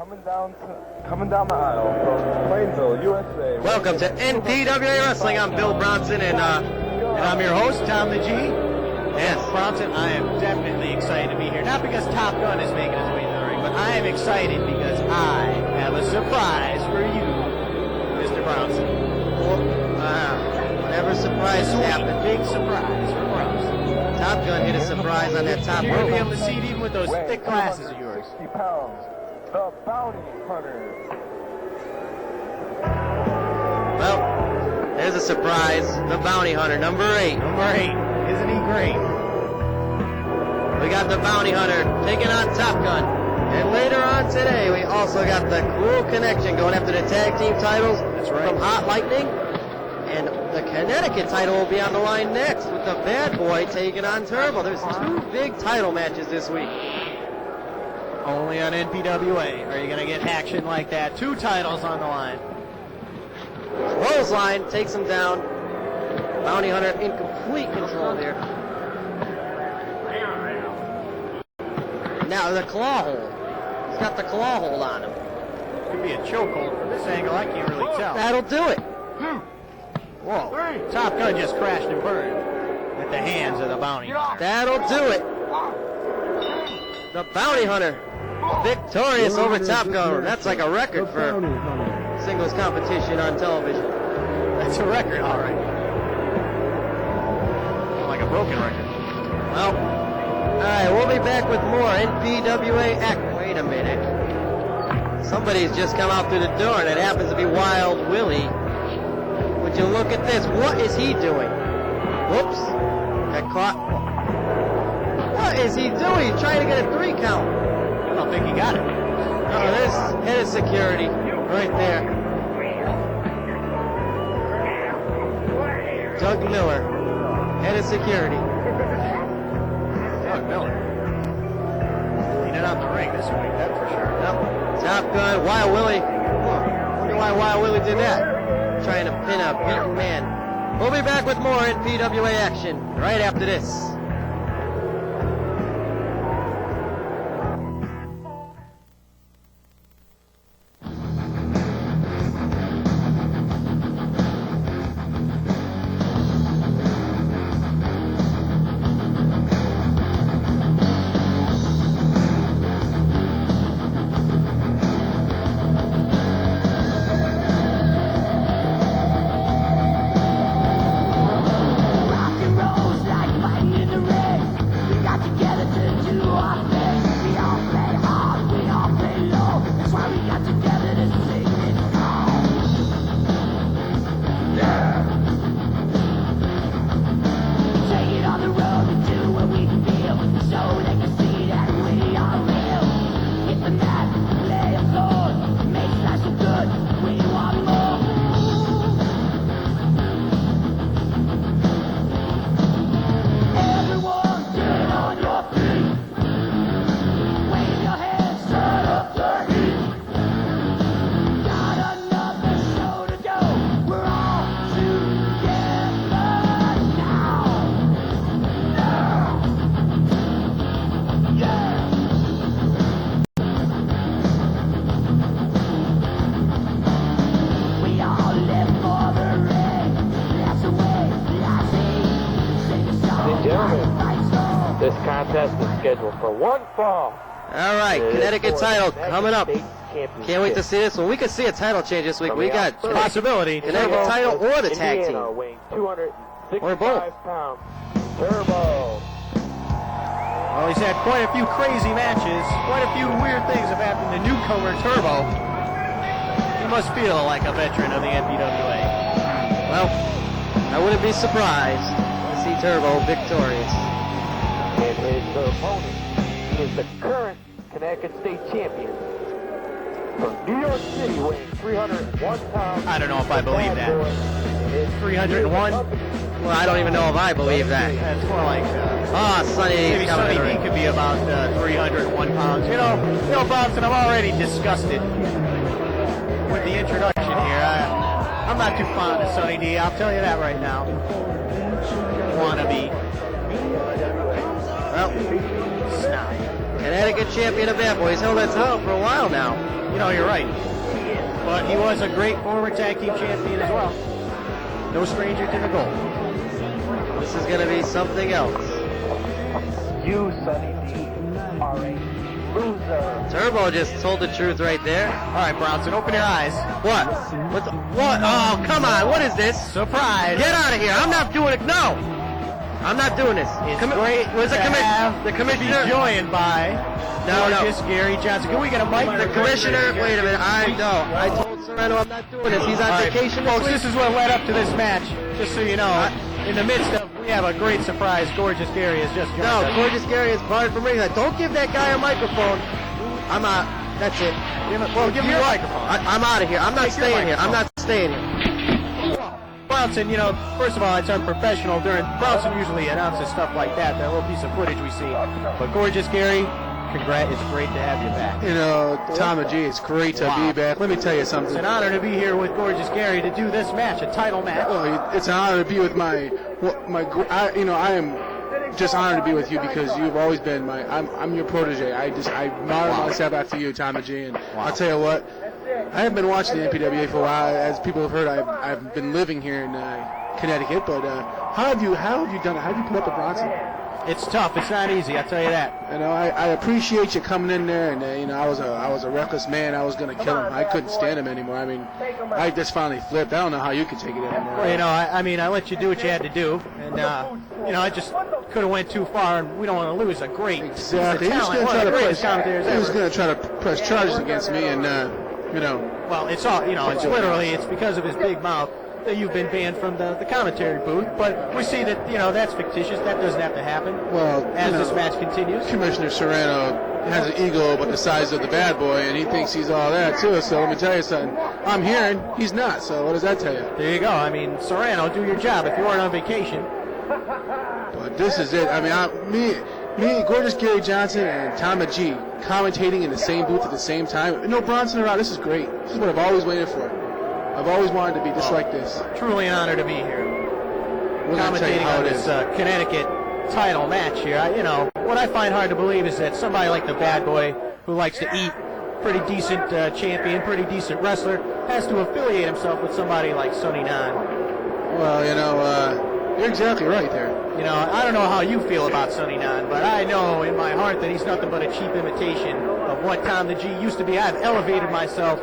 coming down the aisle from Plainville, USA. Welcome to NPWA Wrestling. I'm Bill Brownson, and I'm your host, Tom the G. Yes, Brownson, I am definitely excited to be here. Not because Top Gun is making his way to the ring, but I am excited because I have a surprise for you, Mr. Brownson. Whatever surprise happened. Big surprise for Brownson. Top Gun hit a surprise on that top You're going to be rope. able to see it even with those thick glasses of yours. 60 pounds, the Bounty Hunter. Well, there's a surprise. The Bounty Hunter, number 8. Number 8. Isn't he great? We got the Bounty Hunter taking on Top Gun. And later on today, we also got the Kool Konnection going after the tag team titles. That's right. From Hot Lightning. And the Connecticut title will be on the line next with the Bad Boy taking on Turbo. There's 2 big title matches this week. Only on NPWA are you going to get action like that. 2 titles on the line. Clothesline takes him down. Bounty Hunter in complete control here. Now the claw hold. He's got the claw hold on him. Could be a chokehold from this angle. I can't really tell. That'll do it. Whoa. Top Gun just crashed and burned with the hands of the Bounty. That'll do it. The Bounty Hunter victorious over Top Gun. That's like a record for singles competition on television. That's a record, all right. Like a broken record. Well, all right, we'll be back with more NPWA act. Wait a minute. Somebody's just come out through the door, and it happens to be Wild Willie. Would you look at this? What is he doing? Whoops. Got caught. What is he doing? He's trying to get a 3 count. I don't think he got it. Oh, there's head of security right there. Doug Miller, head of security. Doug Miller. Cleaning out the ring this week, that's for sure. Yep. Top Gun, Wild Willie. Wonder why Wild Willie did that. Trying to pin a beaten man. We'll be back with more NPWA action right after this. This contest is scheduled for 1 fall. All right, Connecticut title coming up. Can't wait to see this one. We could see a title change this week. We got possibility. Connecticut title or the tag team. Or both. Turbo. Well, he's had quite a few crazy matches. Quite a few weird things have happened to newcomer Turbo. He must feel like a veteran of the NPWA. Well, I wouldn't be surprised to see Turbo victorious. And his opponent is the current Connecticut State Champion from New York City, weighing 301 pounds. I don't know if I believe that. 301? Well, I don't even know if I believe that. It's more like Sonny maybe Sonny D could be about 301 pounds. You know, Brownson, I'm already disgusted with the introduction here. I'm not too fond of Sonny D. I'll tell you that right now. Wannabe. Well, Snot. Connecticut Champion of Bad Boy. He's held that title for a while now. You know, you're right. But he was a great former tag team champion as well. No stranger to the goal. This is going to be something else. You, Sonny D, are a loser. Turbo just told the truth right there. All right, Brownson, open your eyes. What? What? Oh, come on. What is this? Surprise. Get out of here. I'm not doing it. No. I'm not doing this. It's great was to have the commissioner be joined by gorgeous Gary Johnson. Can we get a mic? The commissioner, wait a minute. I told Cerano I'm not doing this. He's on vacation this folks, week. this is what led up to this match. Just so you know, in the midst of, we have a great surprise. Gorgeous Gary has just joined us. Gorgeous Gary is barred from ring. Don't give that guy a microphone. I'm out. That's it. Give me your microphone. I'm out of here. I'm not staying here. I'm not staying here. Brownson, you know, first of all, it's unprofessional. Brownson usually announces stuff like that little piece of footage we see. But gorgeous Gary, congrats, it's great to have you back. You know, Tommy G, it's great to be back. Let me tell you something. It's an honor to be here with gorgeous Gary to do this match, a title match. Oh, it's an honor to be with I am just honored to be with you because you've always been I'm your protege. I model myself after you, Tommy G, and I'll tell you what, I haven't been watching the NPWA for a while. As people have heard, I've been living here in Connecticut, but how have you done it? How have you put up with Brownson? It's tough. It's not easy. I'll tell you that. You know, I appreciate you coming in there, and you know, I was a reckless man. I was going to kill him. I couldn't stand him anymore. I mean, I just finally flipped. I don't know how you can take it anymore. Well, you know, I mean, I let you do what you had to do, and you know, I just could have went too far, and we don't want to lose a great exactly. He was going to try to press charges against me, and you know. Well, it's all, you know, it's literally, it's because of his big mouth that you've been banned from the commentary booth, but we see that, you know, that's fictitious. That doesn't have to happen. Well, as this match continues. Commissioner Cerano has an ego about the size of the bad boy, and he thinks he's all that too. So let me tell you something. I'm hearing he's not. So what does that tell you? There you go. I mean, Cerano, do your job if you weren't on vacation. But this is it. I mean, me, gorgeous Gary Johnson, and Tommy G commentating in the same booth at the same time. No Brownson around. This is great. This is what I've always waited for. I've always wanted to be just like this. Truly an honor to be here. We're Commentating on this Connecticut title match here. You know, what I find hard to believe is that somebody like the Bad Boy, who likes to eat, pretty decent champion, pretty decent wrestler, has to affiliate himself with somebody like Sonny Nan. Well, you know, you're exactly right there. You know, I don't know how you feel about Sonny Nan, but I know in my heart that he's nothing but a cheap imitation of what Tom the G used to be. I've elevated myself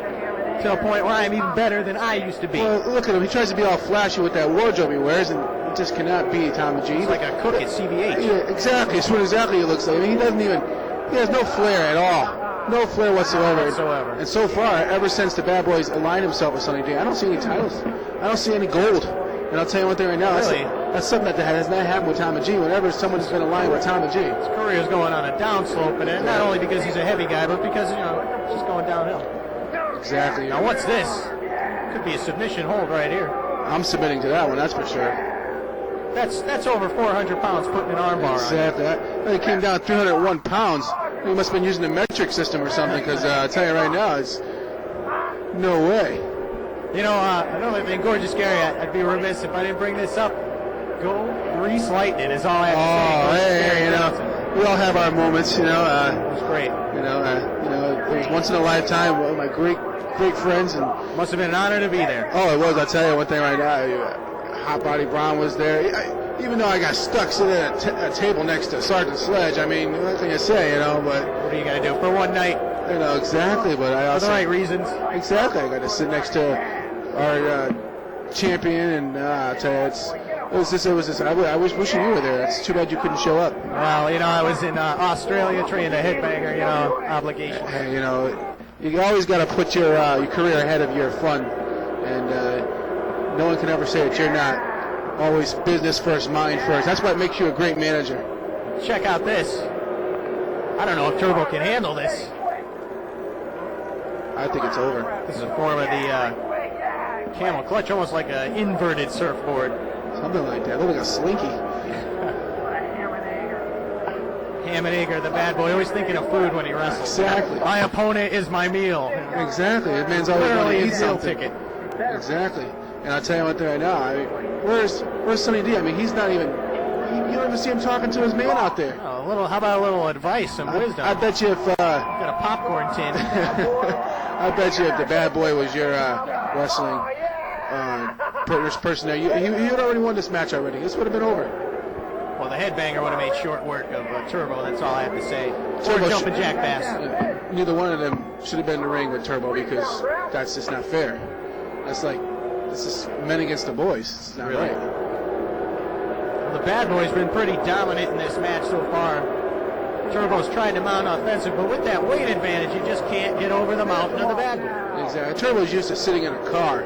to a point where I'm even better than I used to be. Well, look at him. He tries to be all flashy with that wardrobe he wears, and he just cannot be Tommy G. He's like a cook at CBH. Yeah, exactly. That's what exactly he looks like. I mean, he has no flair at all. No flair whatsoever. And so far, ever since the Bad Boys aligned himself with Sonny D, I don't see any titles. I don't see any gold. And I'll tell you one thing right now. Really? That's something that has not happened with Tommy G. Whenever someone's been aligned with Tommy G. His career is going on a downslope, and not only because he's a heavy guy, but because, you know, it's just going downhill. Exactly. Now what's this? Could be a submission hold right here. I'm submitting to that one, that's for sure. That's over 400 pounds putting an armbar exactly. on. He came down 301 pounds. He must have been using the metric system or something, because I'll tell you right now, it's no way. You know, another thing, gorgeous Gary, I'd be remiss if I didn't bring this up. Go Grease Lightning is all I have to say. Hey, you know, we all have our moments, you know. It was great. You know, it was once in a lifetime. One of my great friends, and must have been an honor to be there. Oh, it was. I'll tell you one thing right now. Hot Body Brown was there. Even though I got stuck sitting at a table next to Sergeant Sledge, I mean, what can you say, you know? But what are you gonna do for one night? You know, exactly. But I also for the right reasons. Exactly. I got to sit next to our champion, and I'll tell you, I was wishing you were there. It's too bad you couldn't show up. Well, you know, I was in Australia training a headbanger, you know, obligation. Hey, you know, you always got to put your career ahead of your fun, and no one can ever say that you're not always business first, mind first. That's what makes you a great manager. Check out this. I don't know if Turbo can handle this. I think it's over. This is a form of the camel clutch, almost like an inverted surfboard. Something like that. Look like a slinky. Ham and Egger, the Bad Boy, always thinking of food when he wrestles. Exactly. My opponent is my meal. Exactly. That man's always going to eat something. Ticket. Exactly. And I'll tell you one thing right now. I mean, where's Sonny D? I mean, he's not even You don't even see him talking to his man out there. Oh, how about a little advice, some wisdom? I bet you if Got a popcorn tin. I bet you if the Bad Boy was your wrestling person there, you'd already won this match already. This would have been over. Well, the headbanger would have made short work of Turbo. That's all I have to say. Turbo Or jumping jack pass. Neither one of them should have been in the ring with Turbo because that's just not fair. This is men against the boys. It's not right. Well, the Bad Boy's been pretty dominant in this match so far. Turbo's trying to mount offensive, but with that weight advantage, you just can't get over the mountain of the Bad Boy. Exactly. Turbo's used to sitting in a car,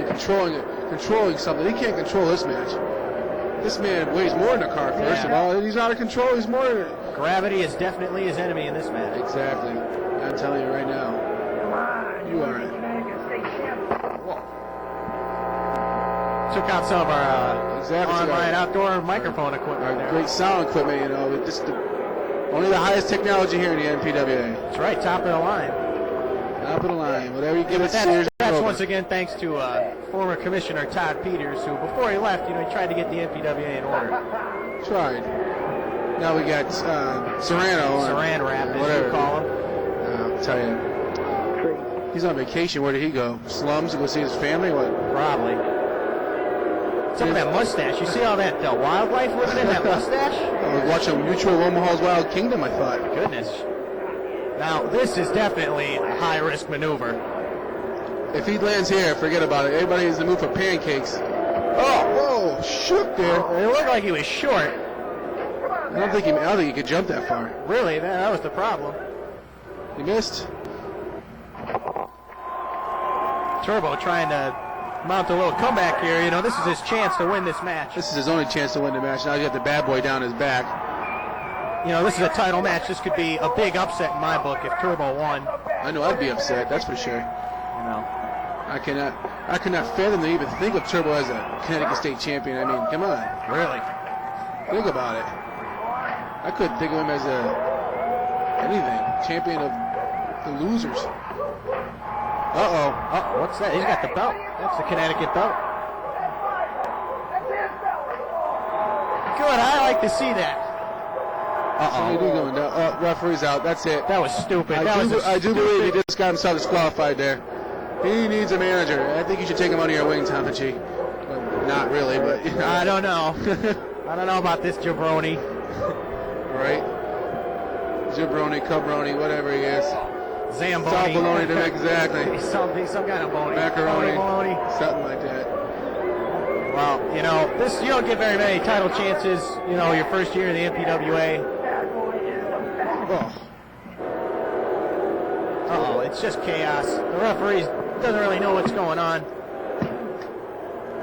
controlling something. He can't control this match. This man weighs more in the car, first of all. He's out of control. He's more. Gravity is definitely his enemy in this match. Exactly. I'm telling you right now. You are it. Took out some of our online outdoor microphone equipment. Our great sound equipment, only the highest technology here in the NPWA. That's right, top of the line. Top of the line. Whatever you give it, that's once again thanks to former Commissioner Todd Peters, who before he left, he tried to get the NPWA in order. Tried. Now we got Cerano. Saran wrap, as you call him. I'll tell you. He's on vacation. Where did he go? Slums to go see his family? What? Probably. Some of that mustache. You see all that wildlife living in that mustache? I was watching Mutual Omaha's Wild Kingdom, I thought. Goodness. Now, this is definitely a high-risk maneuver. If he lands here, forget about it. Everybody is in the mood for pancakes. Oh, whoa, shook there. It looked like he was short. I don't think he could jump that far. Really? That was the problem. He missed. Turbo trying to mount a little comeback here. This is his chance to win this match. This is his only chance to win the match. Now he's got the Bad Boy down his back. This is a title match. This could be a big upset in my book if Turbo won. I know I'd be upset. That's for sure. I cannot fathom to even think of Turbo as a Connecticut State Champion. I mean, come on. Really? Think about it. I couldn't think of him as anything. Champion of the losers. Uh-oh. What's that? He's got the belt. That's the Connecticut belt. Good. I like to see that. Going down. Referee's out. That's it. That was stupid. I do believe he just got himself disqualified there. He needs a manager. I think you should take him under your wing, Tamachi. Well, not really, but I don't know. I don't know about this jabroni. Right? Jabroni, cabroni, whatever he is. Zamboni. Soft bologna, exactly. He's some kind of bologna. Macaroni. Bologna. Something like that. Well, this you don't get very many title chances, your first year in the NPWA. Uh-oh, it's just chaos. The referee doesn't really know what's going on.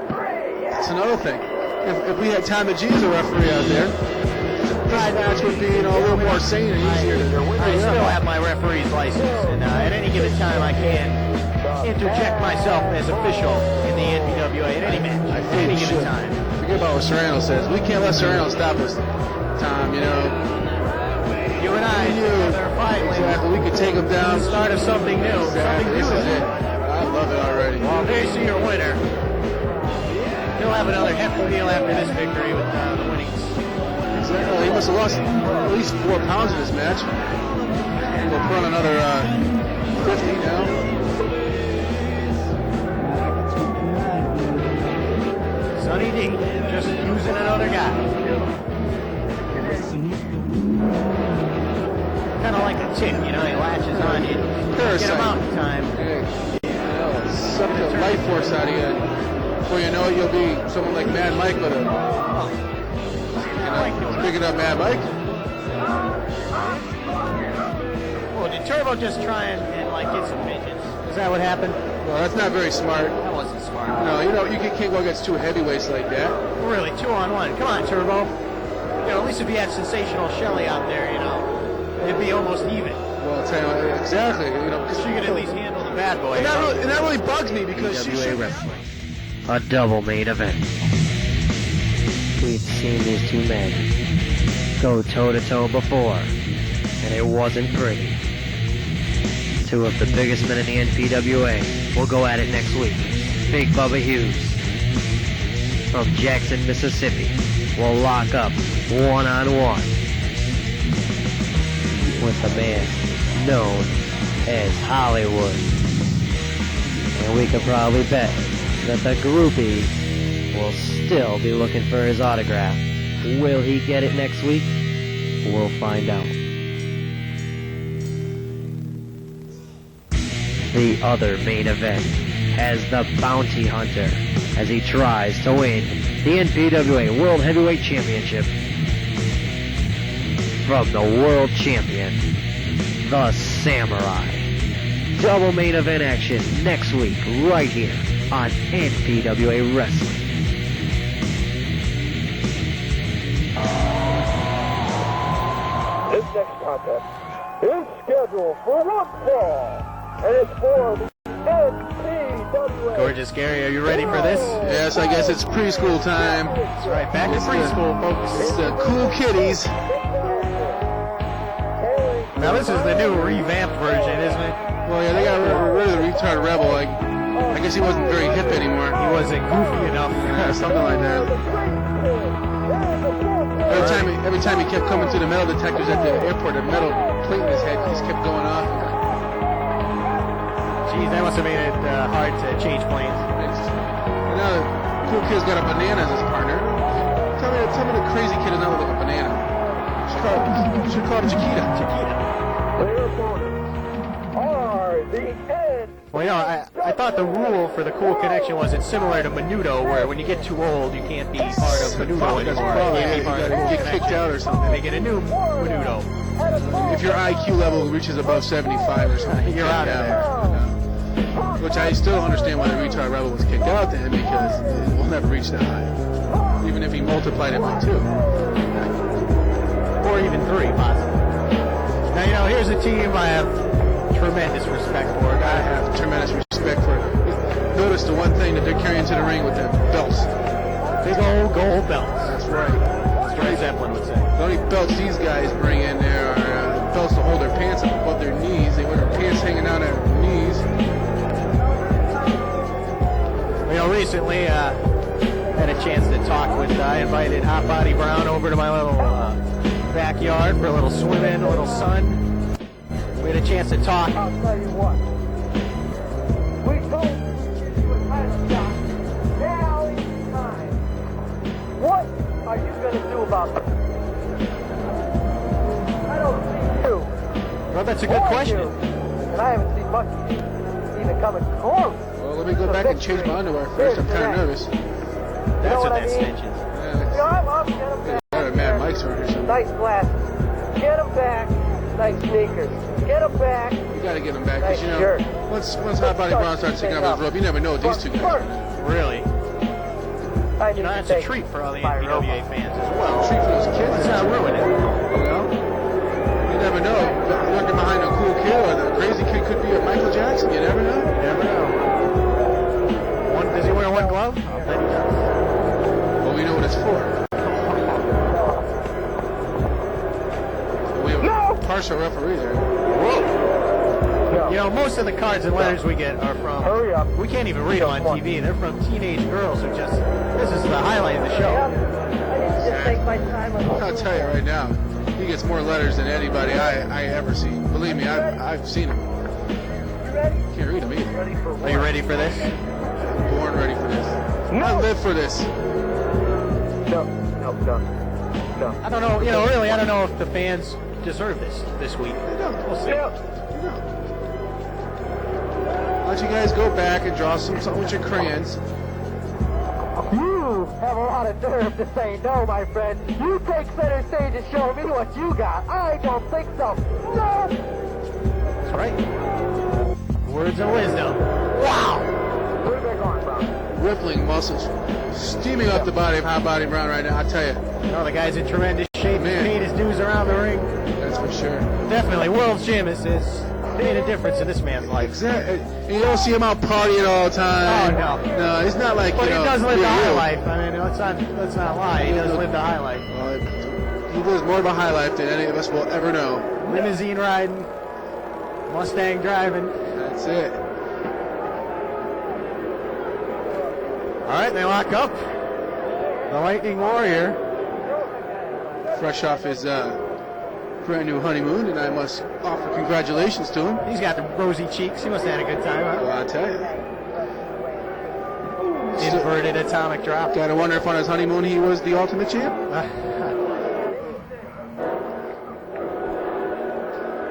That's another thing. If we had Tommy G as a referee out there, this match would be a little more sane and easier to win. I still have my referee's license, and at any given time I can interject myself as official in the NPWA at any match, at any given time. Forget about what Cerano says. We can't let Cerano stop us, Tom, You and I together finally. Exactly. We could take him down. The start of something new. Exactly. Something This new. is it. I love it already. Well, there you see your winner. He'll have another hefty deal after this victory with the winnings. Exactly. He must have lost at least 4 pounds in this match. We'll put on another 50 now. Sonny D, just using another guy. Kind of like a tick, he latches on you. Get him out in time. Suck the life force out of you. Before you know it, you'll be someone like Mad Mike with picking up Mad Mike. Well, did Turbo just try and get some midgets? Is that what happened? Well, that's not very smart. That wasn't smart. No, you can't go against 2 heavyweights like that. Really, 2-on-1. Come on, Turbo. At least if you had Sensational Shelly out there, it'd be almost even. Well, I'll tell you, exactly. Because she could at least handle the Bad Boy. And that really bugs me because NPWA Wrestling. A double main event. We've seen these two men go toe-to-toe before, and it wasn't pretty. 2 of the biggest men in the NPWA will go at it next week. Big Bubba Hughes from Jackson, Mississippi, will lock up one-on-one with the man known as Hollywood. And we could probably bet that the groupie will still be looking for his autograph. Will he get it next week? We'll find out. The other main event has the Bounty Hunter as he tries to win the NPWA World Heavyweight Championship from the world champion, the Samurai. Double main event action next week right here on NPWA Wrestling. This next contest is scheduled for one fall, and it's for the NPWA. Gorgeous Gary, are you ready for this? Yes, I guess it's preschool time. That's right, back to preschool, folks. It's the cool kitties. Now this is the new revamped version, isn't it? Well, yeah, they got rid of the retard rebel. Like, I guess he wasn't very hip anymore. He wasn't goofy enough. Something like that. Every time he kept coming through the metal detectors at the airport, a metal plate in his head just kept going off. Geez, that must have made it hard to change planes. And now the cool kid's got a banana as his partner. Tell me the crazy kid does not look like a banana. Should call it Chiquita. Their opponents are the N. Well, you know, I thought the rule for the Kool Konnection was it's similar to Menudo, where when you get too old, you can't be part of Menudo anymore. You can't be part of the Kool Get kicked Konnection. out or something. They get a new Menudo. If your IQ level reaches above 75 or something, You're out of there. Which I still don't understand why the retard rebel was kicked out then, because it will never reach that high. Even if he multiplied it by 2. Or even 3, possibly. Now, you know, here's a team I have tremendous respect for. I have tremendous respect for it. Notice the one thing that they're carrying to the ring with the belts. Big old gold belts. That's right. That's what Zeppelin would say. The only belts these guys bring in there are belts to hold their pants up above their knees. They wear their pants hanging down at their knees. You know, recently had a chance to talk with, I invited Hot Body Brown over to my little backyard for a little swimming, a little sun. We had a chance to talk. I'll tell you what. We told you a title shot. Now it's time. What are you going to do about this? I don't see you. Well, that's a good question. And I haven't seen much of you even coming close. Well, let me go back and change my underwear first. I'm kind of nervous. That's what what I that mean? stench is. You know, I'm get them back. Mad Mike's or something. Nice glasses. Get them back. Nice sneakers. Get them back. You got to get them back, because Nice you know, shirt. once Hot Body Brown starts taking off his robe, you never know what these two guys are. Really? I You know, that's a treat for all the NPWA fans as well. Treat for those kids. Let's not ruin it. You know? You never know. Lurking behind a cool kid or the crazy kid could be a Michael Jackson. You never know. You never know. Does he wear one glove? I'll bet he does. Well, we know what it's for. We have a partial referee there. Whoa! You know, most of the cards and letters we get are from, Hurry up. we can't even read them on TV. They're from teenage girls who just, this is the highlight of the show. I need to just take my time with I'll tell you right now, he gets more letters than anybody I ever seen. Believe me, I've seen him. You ready? Can't read him either. Ready for Are you ready for this? I'm born ready for this. I live for this. No. I don't know, you know, really, I don't know if the fans deserve this week. We'll see. Yeah. Why don't you guys go back and draw something with your crayons? You have a lot of nerve to say no, my friend. You take center stage and show me what you got. I don't think so. No! That's right. Words of wisdom. Wow! Where are they going, Brown? Rippling muscles, steaming up the body of Hot Body Brown right now, I tell you. Oh, the guy's in tremendous shape. He Man. paid his dues around the ring. That's for sure. Definitely, world champion has made a difference in this man's life. Exactly. You don't see him out partying all the time. Oh, no. No, it's not like, But you he know, does live the real. high life. I mean, let's not lie. He does live the high life. He lives more of a high life than any of us will ever know. Limousine riding, Mustang driving. That's it. All right, they lock up. The Lightning Warrior. Fresh off his brand new honeymoon, and I must offer congratulations to him. He's got the rosy cheeks. He must have had a good time, huh? Well, I tell you. Inverted atomic drop. Gotta wonder if on his honeymoon he was the ultimate champ.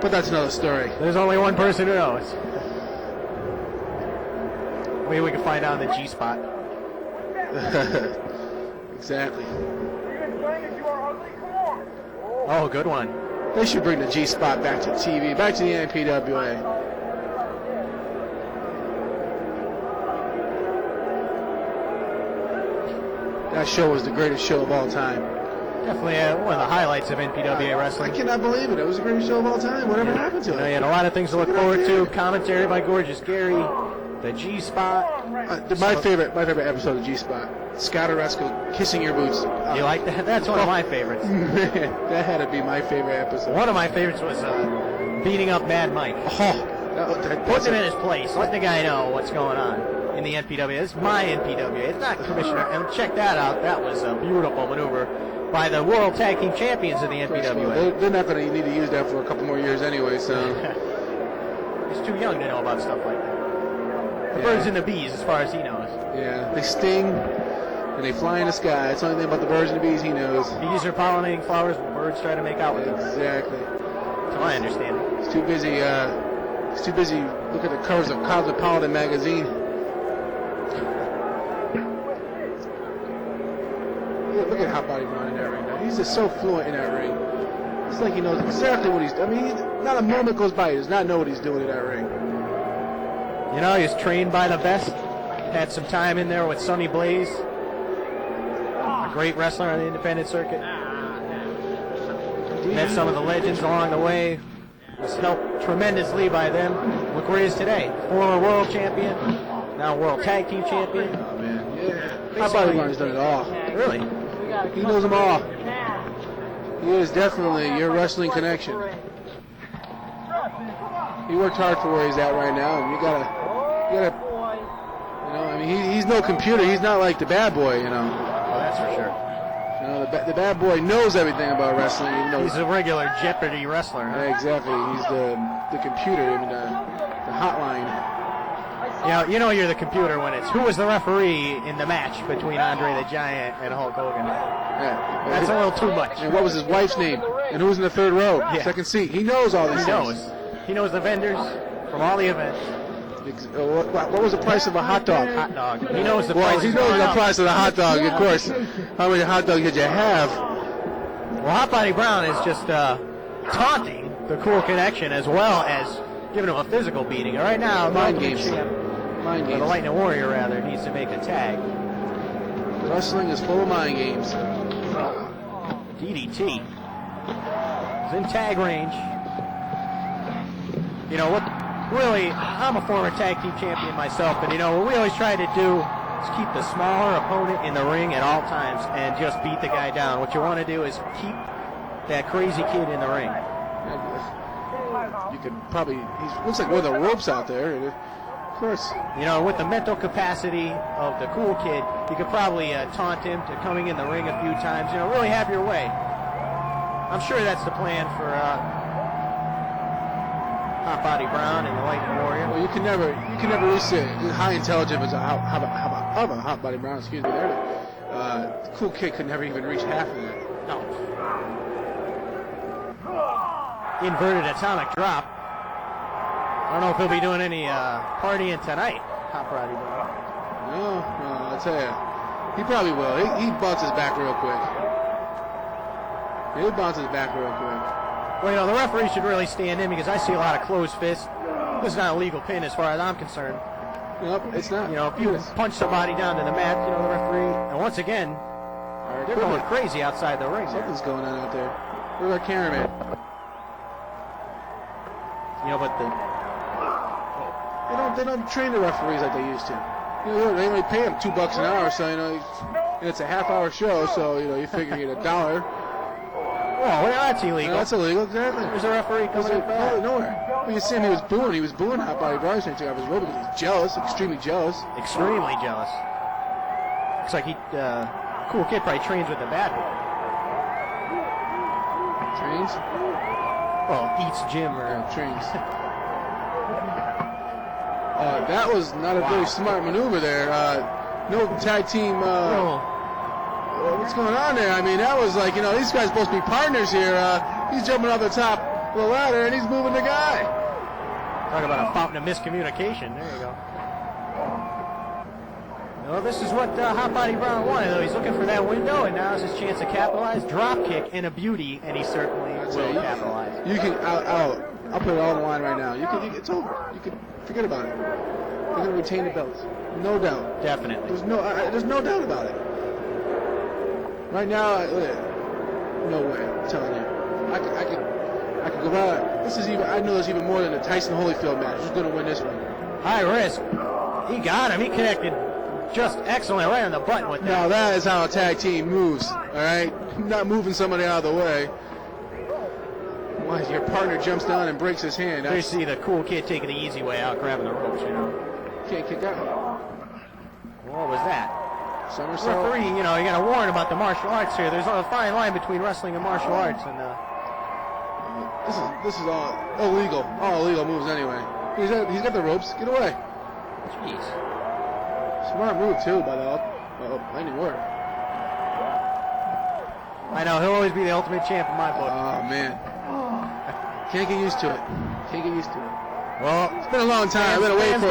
But that's another story. There's only one person who knows. Maybe we can find out in the G-spot. Exactly. Oh, good one. They should bring the G-spot back to TV, back to the NPWA. That show was the greatest show of all time. Definitely one of the highlights of NPWA wrestling. I cannot believe it. It was the greatest show of all time. Whatever happened to it? You had a lot of things to look forward to. Commentary by Gorgeous Gary. The G-spot. My favorite episode of G-spot. Scott Oresco kissing your boots. You like that? That's one of my favorites. Man, that had to be my favorite episode. One of my favorites was beating up Mad Mike. Putting him in his place. Letting the guy know what's going on in the NPWA. It's my NPWA. It's not Commissioner. And check that out. That was a beautiful maneuver by the World Tag Team Champions of the NPWA. They're not going to need to use that for a couple more years anyway, so. He's too young to know about stuff like that. The birds and the bees, as far as he knows. Yeah, they sting and they fly in the sky. That's the only thing about the birds and the bees he knows. Bees are pollinating flowers when birds try to make out with them. Exactly. That's my understanding. He's too busy looking at the covers of Cosmopolitan magazine. Look at Hot Body Brown in that ring. He's just so fluent in that ring. It's like he knows exactly what he's doing. I mean, not a moment goes by he does not know what he's doing in that ring. You know, he's trained by the best. Had some time in there with Sonny Blaze, a great wrestler on the independent circuit. Met some of the legends along the way. Was helped tremendously by them. Look where he is today. Former world champion, now world tag team champion. Oh, man, yeah. Hot Body Brown has done it all. Really? He knows them all. He is definitely your wrestling connection. He worked hard for where he's at right now, and you gotta, I mean, he's no computer. He's not like the Bad Boy, you know. Oh, that's for sure. You know, the Bad Boy knows everything about wrestling. He's a regular Jeopardy wrestler. Huh? Yeah, exactly. He's the computer, I mean, the hotline. You know you're the computer when it's who was the referee in the match between Andre the Giant and Hulk Hogan. Yeah. That's a little too much. And what was his wife's name? And who's in the third row? Yeah. Second seat. He knows all these things. He knows the vendors from all the events. What was the price of a hot dog? Hot dog. He knows the Well, price. he knows the price of the hot dog, of course. How many hot dogs did you have? Well, Hot Body Brown is just taunting the Kool Konnection as well as giving him a physical beating. Right now, Mind games. The Lightning Warrior, rather, needs to make a tag. Wrestling is full of mind games. DDT. He's in tag range. You know what? Really, I'm a former tag team champion myself, and you know what we always try to do is keep the smaller opponent in the ring at all times and just beat the guy down. What you want to do is keep that crazy kid in the ring. You could probably, he looks like one of the ropes out there. Of course. You know, with the mental capacity of the cool kid, you could probably taunt him to coming in the ring a few times. You know, really have your way. I'm sure that's the plan for Hot Body Brown and the Lightning Warrior. Well, you can never really say high intelligence of a Hot Body Brown. Excuse me. The cool kid could never even reach half of that. No. Inverted atomic drop. I don't know if he'll be doing any partying tonight, Hot Body Brown. No, I'll tell you. He probably will. He bounces back real quick. He'll bounce his back real quick. Well, you know, the referee should really stand in because I see a lot of closed fists. This is not a legal pin as far as I'm concerned. Nope, it's not. You know, if you punch somebody down to the mat, you know, the referee, and once again, they're going crazy outside the ring. Something's going on out there. Where's our cameraman? You know, but they don't train the referees like they used to. You know, they only pay them $2 an hour, so you know, and it's a half-hour show, so you know, you figure you get $1. well, that's illegal. No, that's illegal, exactly. There's a referee coming in. Nowhere. Well, you see him, he was booing Hot Body Brown. He took off his robe because he's jealous, extremely jealous. Extremely jealous. Looks like Cool Kid probably trains with the Bad Boy. Trains? Well, eats gym or Trains. That was not a very smart maneuver there. No tag team. What's going on there? I mean, that was like, these guys supposed to be partners here. He's jumping off the top of the ladder and he's moving the guy. Talk about a fountain of miscommunication. There you go. Well, this is what Hot Body Brown wanted, though. He's looking for that window, and now's his chance to capitalize. Drop kick and a beauty, and he certainly will capitalize. You can. I'll put it all on the line right now. It's over. You can forget about it. They're going to retain the belts, no doubt. Definitely. There's no doubt about it. Right now, no way. I'm telling you, I could go out. I know there's even more than a Tyson Holyfield match. Who's going to win this one? High risk. He got him. He connected just excellent right on the button with that. Now that is how a tag team moves. All right, not moving somebody out of the way. Why your partner jumps down and breaks his hand? You see the Cool Kid taking the easy way out, grabbing the ropes. Can't kick out. What was that? Somersault. Referee, you got to warn about the martial arts here. There's a fine line between wrestling and martial arts, and this is all illegal. All illegal moves anyway. He's got the ropes. Get away. Jeez. Smart move too by the landing word. I know he'll always be the ultimate champ in my book. Oh man. Can't get used to it. Well, it's been a long time. I've been away for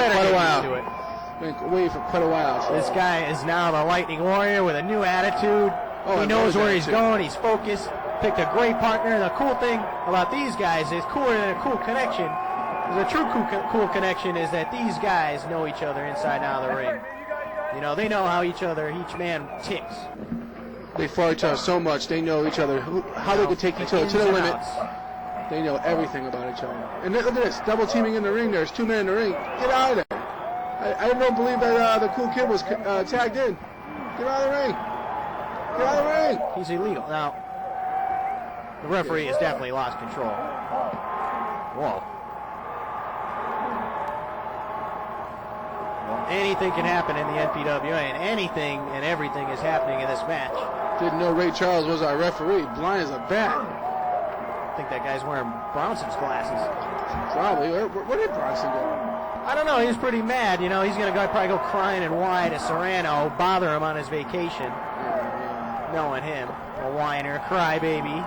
quite a while. So. This guy is now the Lightning Warrior with a new attitude. He knows where he's going. He's focused. Picked a great partner. The cool thing about these guys is cooler than a Kool Konnection. The true Kool Konnection is that these guys know each other inside and out of the ring. They know how each man ticks. They fought each other so much. They know each other. How they could take each other to the limit. They know everything about each other. And look at this. Double teaming in the ring. There's 2 men in the ring. Get out of there. I don't believe that the Cool Kid was tagged in. Get out of the ring. Get out of the ring. He's illegal. Now, the referee has definitely lost control. Whoa. Anything can happen in the NPWA, and anything and everything is happening in this match. Didn't know Ray Charles was our referee. Blind as a bat. I think that guy's wearing Brownson's glasses. Probably. Where did Brownson go? I don't know. He's pretty mad. He's going to probably go crying and whine to Cerano, bother him on his vacation. Knowing him. A whiner, crybaby.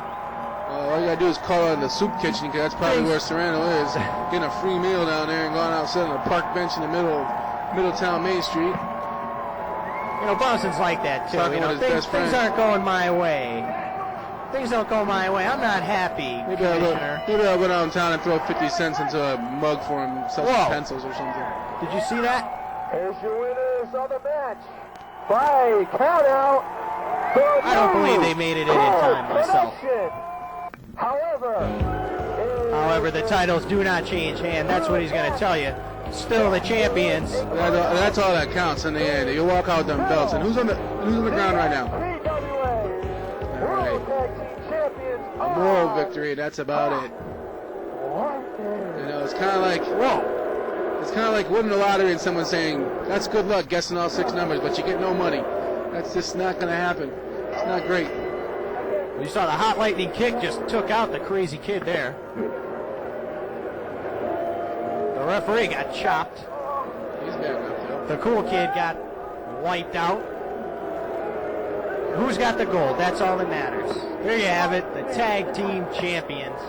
All you got to do is call in the soup kitchen, because that's probably where Cerano is. Getting a free meal down there and going out sitting on a park bench in the middle of Middletown Main Street. Brownson's like that too. Things aren't going my way. Things don't go my way. I'm not happy. Maybe I'll go downtown and throw 50 cents into a mug for him, sell some pencils or something. Did you see that? Here's your winners of the match. By count out. I don't believe they made it in time myself. However, the titles do not change hand. That's what he's going to tell you. Still the champions. That's all that counts in the end. You walk out with them belts. And who's on the ground right now? A moral victory. That's about it. It's kind of like It's kind of like winning the lottery and someone saying, "That's good luck guessing all 6 numbers, but you get no money." That's just not going to happen. It's not great. You saw the hot lightning kick just took out the crazy kid there. The referee got chopped. He's bad enough, though. The Cool Kid got wiped out. Who's got the gold? That's all that matters. There you have it, the tag team champions.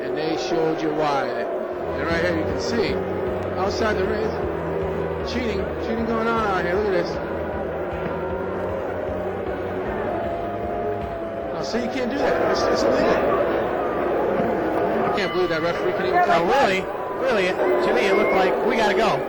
And they showed you why. And right here you can see, outside the ring, cheating going on out here. Look at this. Oh, so you can't do that. It's illegal. I can't believe that referee couldn't even tell. Really, to me it looked like we gotta go.